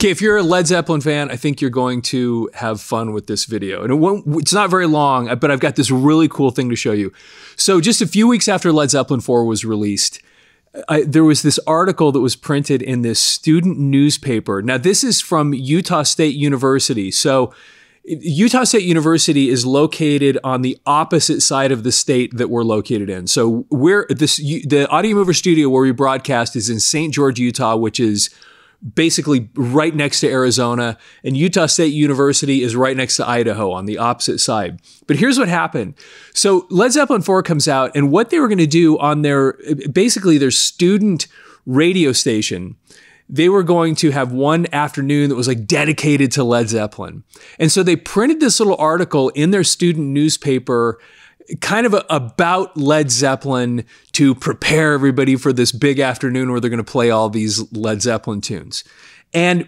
Okay, if you're a Led Zeppelin fan, I think you're going to have fun with this video. And it's not very long, but I've got this really cool thing to show you. So just a few weeks after Led Zeppelin IV was released, there was this article that was printed in this student newspaper. Now, this is from Utah State University. So Utah State University is located on the opposite side of the state that we're located in. So the AudioMover studio where we broadcast is in St. George, Utah, which is basically right next to Arizona, and Utah State University is right next to Idaho on the opposite side. But here's what happened. So Led Zeppelin IV comes out, and what they were going to do on their student radio station, they were going to have one afternoon that was like dedicated to Led Zeppelin. And so they printed this little article in their student newspaper kind of about Led Zeppelin to prepare everybody for this big afternoon where they're going to play all these Led Zeppelin tunes. And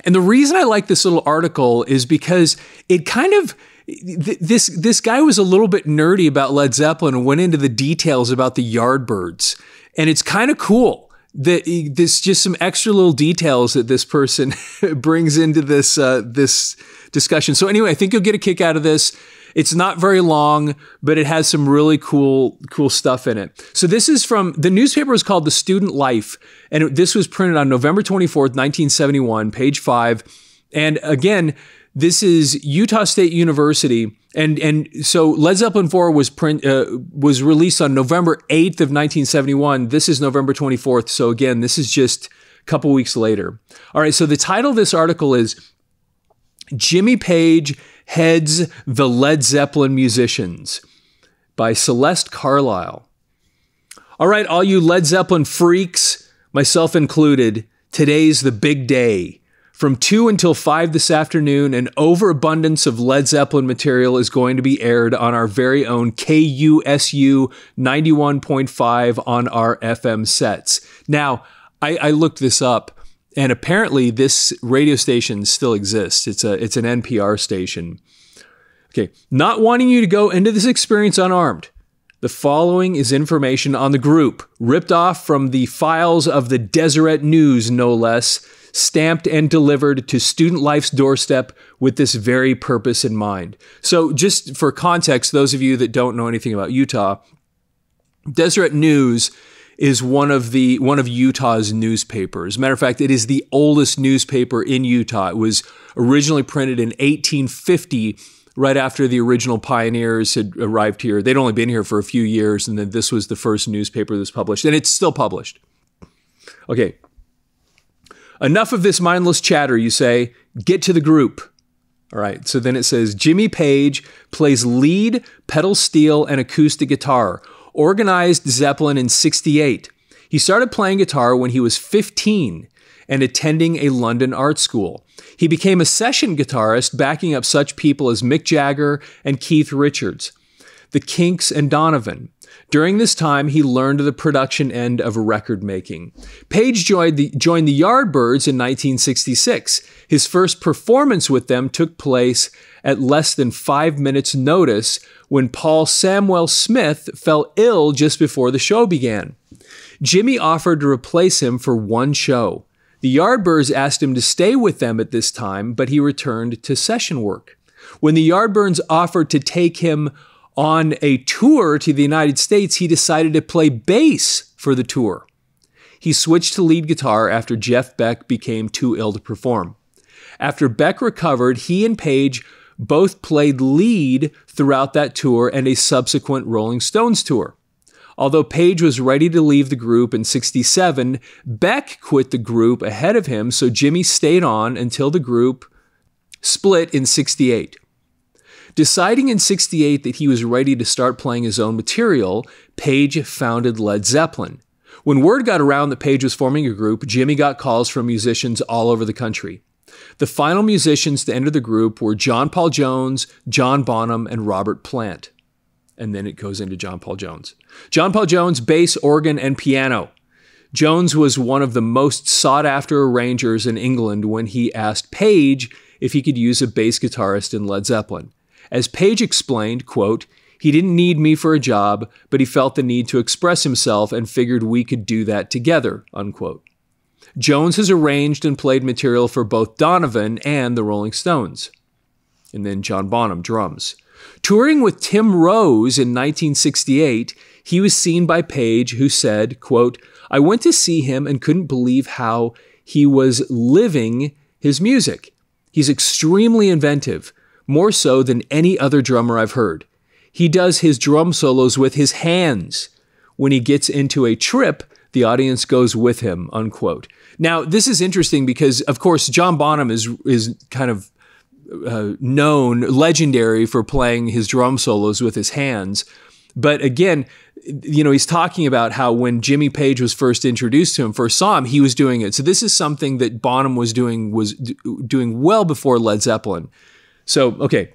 the reason I like this little article is because it kind of, this guy was a little bit nerdy about Led Zeppelin and went into the details about the Yardbirds. And it's kind of cool that there's just some extra little details that this person brings into this discussion. So anyway, I think you'll get a kick out of this. It's not very long, but it has some really cool stuff in it. So this is from, the newspaper is called The Student Life, and this was printed on November 24th, 1971, page 5. And again, this is Utah State University. And so Led Zeppelin IV was released on November 8th of 1971. This is November 24th. So again, this is just a couple weeks later. All right, so the title of this article is Jimmy Page Heads the Led Zeppelin Musicians by Celeste Carlisle. All right, all you Led Zeppelin freaks, myself included, today's the big day. From 2 until 5 this afternoon, an overabundance of Led Zeppelin material is going to be aired on our very own KUSU 91.5 on our FM sets. Now, I looked this up. And apparently this radio station still exists. It's an NPR station. Okay, not wanting you to go into this experience unarmed. The following is information on the group, ripped off from the files of the Deseret News, no less, stamped and delivered to Student Life's doorstep with this very purpose in mind. So just for context, those of you that don't know anything about Utah, Deseret News is one of Utah's newspapers. Matter of fact, it is the oldest newspaper in Utah. It was originally printed in 1850, right after the original pioneers had arrived here. They'd only been here for a few years, and then this was the first newspaper that was published, and it's still published. Okay. Enough of this mindless chatter, you say. Get to the group. All right, so then it says, Jimmy Page plays lead, pedal steel, and acoustic guitar. Organized Zeppelin in '68. He started playing guitar when he was 15 and attending a London art school. He became a session guitarist, backing up such people as Mick Jagger and Keith Richards, the Kinks and Donovan. During this time, he learned the production end of record making. Page joined the Yardbirds in 1966. His first performance with them took place at less than 5 minutes' notice when Paul Samuel Smith fell ill just before the show began. Jimmy offered to replace him for one show. The Yardbirds asked him to stay with them at this time, but he returned to session work. When the Yardbirds offered to take him on a tour to the United States, he decided to play bass for the tour. He switched to lead guitar after Jeff Beck became too ill to perform. After Beck recovered, he and Page both played lead throughout that tour and a subsequent Rolling Stones tour. Although Page was ready to leave the group in '67, Beck quit the group ahead of him, so Jimmy stayed on until the group split in '68. Deciding in '68 that he was ready to start playing his own material, Page founded Led Zeppelin. When word got around that Page was forming a group, Jimmy got calls from musicians all over the country. The final musicians to enter the group were John Paul Jones, John Bonham, and Robert Plant. And then it goes into John Paul Jones. John Paul Jones, bass, organ, and piano. Jones was one of the most sought-after arrangers in England when he asked Page if he could use a bass guitarist in Led Zeppelin. As Page explained, quote, he didn't need me for a job, but he felt the need to express himself and figured we could do that together, unquote. Jones has arranged and played material for both Donovan and the Rolling Stones. And then John Bonham, drums. Touring with Tim Rose in 1968, he was seen by Page, who said, quote, "I went to see him and couldn't believe how he was living his music. He's extremely inventive, more so than any other drummer I've heard. He does his drum solos with his hands. When he gets into a trip, the audience goes with him," unquote. Now, this is interesting because, of course, John Bonham is kind of known, legendary for playing his drum solos with his hands. But again, you know, he's talking about how when Jimmy Page was first introduced to him, first saw him, he was doing it. So this is something that Bonham was doing well before Led Zeppelin. So, okay,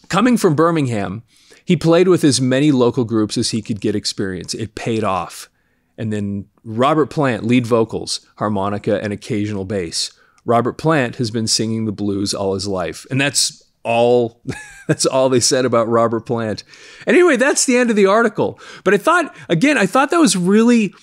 coming from Birmingham, he played with as many local groups as he could get experience. It paid off. And then Robert Plant, lead vocals, harmonica, and occasional bass. Robert Plant has been singing the blues all his life. And that's all they said about Robert Plant. And anyway, that's the end of the article. But I thought that was really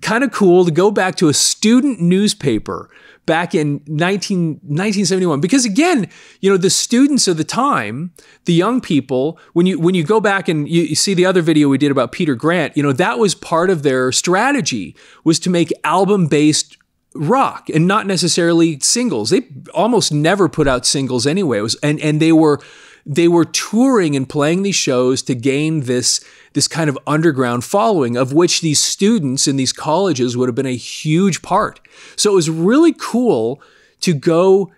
kind of cool to go back to a student newspaper back in 1971. Because again, you know, the students of the time, the young people, when you go back and you see the other video we did about Peter Grant, you know, that was part of their strategy, was to make album-based rock and not necessarily singles. They almost never put out singles anyway. It was, and they were touring and playing these shows to gain this kind of underground following, of which these students in these colleges would have been a huge part. So it was really cool to go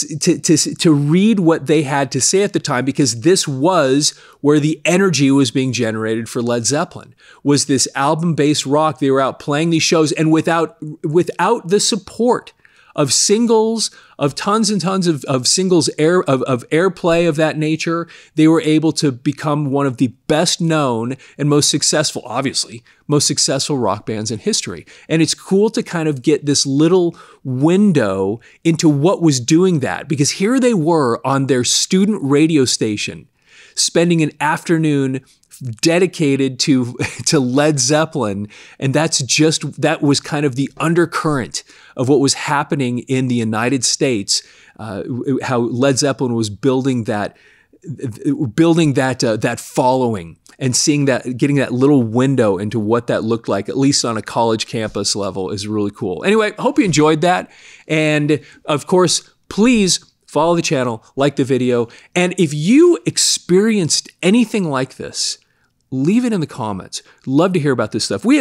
to read what they had to say at the time, because this was where the energy was being generated for Led Zeppelin, was this album-based rock. They were out playing these shows, and without the support of singles, of tons and tons of singles, of airplay of that nature, they were able to become one of the best known and most successful rock bands in history. And it's cool to kind of get this little window into what was doing that, because here they were on their student radio station, spending an afternoon dedicated to Led Zeppelin, and that was kind of the undercurrent of what was happening in the United States. How Led Zeppelin was building that following, and seeing that, getting that little window into what that looked like, at least on a college campus level, is really cool. Anyway, I hope you enjoyed that, and of course, please follow the channel, like the video, and if you experienced anything like this, leave it in the comments. Love to hear about this stuff. We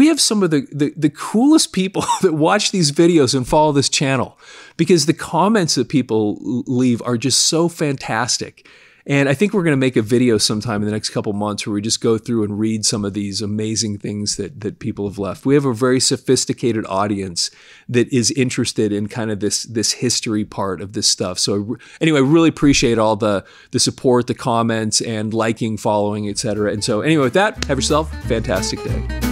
have some of the coolest people that watch these videos and follow this channel, because the comments that people leave are just so fantastic. And I think we're going to make a video sometime in the next couple months where we just go through and read some of these amazing things that people have left. We have a very sophisticated audience that is interested in kind of this history part of this stuff. So anyway, really appreciate all the support, the comments, and liking, following, etc. And so anyway, with that, have yourself a fantastic day.